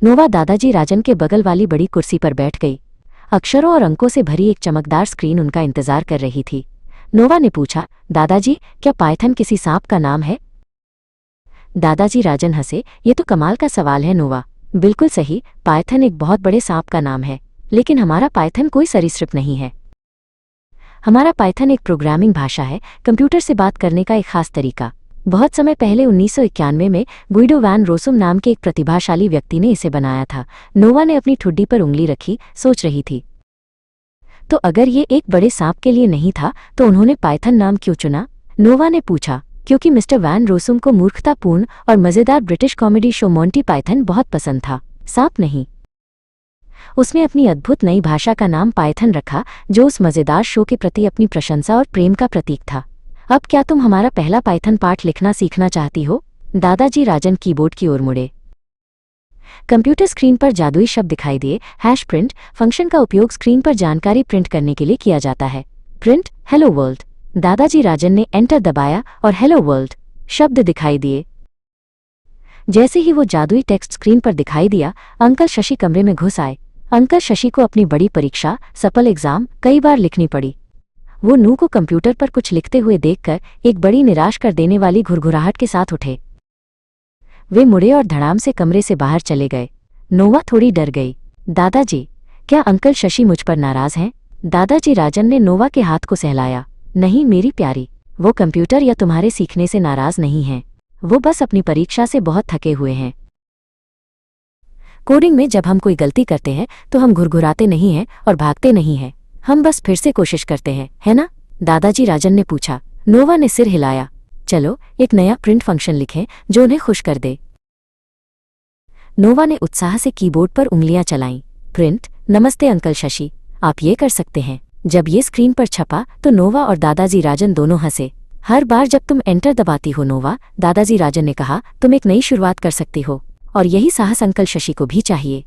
नोवा दादाजी राजन के बगल वाली बड़ी कुर्सी पर बैठ गई। अक्षरों और अंकों से भरी एक चमकदार स्क्रीन उनका इंतजार कर रही थी। नोवा ने पूछा, दादाजी, क्या पाइथन किसी सांप का नाम है? दादाजी राजन हंसे, ये तो कमाल का सवाल है नोवा। बिल्कुल सही, पाइथन एक बहुत बड़े सांप का नाम है, लेकिन हमारा पाइथन कोई सरीसृप नहीं है। हमारा पाइथन एक प्रोग्रामिंग भाषा है, कंप्यूटर से बात करने का एक खास तरीका। बहुत समय पहले 1991 में गुइडो वैन रोसुम नाम के एक प्रतिभाशाली व्यक्ति ने इसे बनाया था। नोवा ने अपनी ठुड्डी पर उंगली रखी, सोच रही थी। तो अगर ये एक बड़े सांप के लिए नहीं था तो उन्होंने पाइथन नाम क्यों चुना? नोवा ने पूछा। क्योंकि मिस्टर वैन रोसुम को मूर्खतापूर्ण और मज़ेदार British comedy show Monty Python बहुत पसंद था, सांप नहीं। उसने अपनी अद्भुत नई भाषा का नाम पाइथन रखा, जो उस मज़ेदार शो के प्रति अपनी प्रशंसा और प्रेम का प्रतीक था। अब क्या तुम हमारा पहला पाइथन पाठ लिखना सीखना चाहती हो? दादाजी राजन कीबोर्ड की ओर मुड़े। कंप्यूटर स्क्रीन पर जादुई शब्द दिखाई दिए। #प्रिंट फंक्शन का उपयोग स्क्रीन पर जानकारी प्रिंट करने के लिए किया जाता है। Print hello world. दादाजी राजन ने एंटर दबाया और हेलो वर्ल्ड शब्द दिखाई दिए। जैसे ही वो जादुई टेक्स्ट स्क्रीन पर दिखाई दिया, अंकल शशि कमरे में घुस आए। अंकल शशि को अपनी बड़ी परीक्षा, सफल एग्जाम, कई बार लिखनी पड़ी। वो नू को कंप्यूटर पर कुछ लिखते हुए देखकर एक बड़ी निराश कर देने वाली घुरघुराहट के साथ उठे। वे मुड़े और धड़ाम से कमरे से बाहर चले गए। नोवा थोड़ी डर गई। दादाजी, क्या अंकल शशि मुझ पर नाराज हैं? दादाजी राजन ने नोवा के हाथ को सहलाया। नहीं मेरी प्यारी, वो कंप्यूटर या तुम्हारे सीखने से नाराज नहीं हैं। वो बस अपनी परीक्षा से बहुत थके हुए हैं। कोडिंग में जब हम कोई गलती करते हैं तो हम घुरघुराते नहीं हैं और भागते नहीं हैं, हम बस फिर से कोशिश करते हैं, है ना? दादाजी राजन ने पूछा। नोवा ने सिर हिलाया। चलो एक नया प्रिंट फंक्शन लिखें जो उन्हें खुश कर दे। नोवा ने उत्साह से कीबोर्ड पर उंगलियां चलाईं। प्रिंट नमस्ते अंकल शशि, आप ये कर सकते हैं। जब ये स्क्रीन पर छपा तो नोवा और दादाजी राजन दोनों हंसे। हर बार जब तुम एंटर दबाती हो नोवा, दादाजी राजन ने कहा, तुम एक नई शुरुआत कर सकती हो, और यही साहस अंकल शशि को भी चाहिए।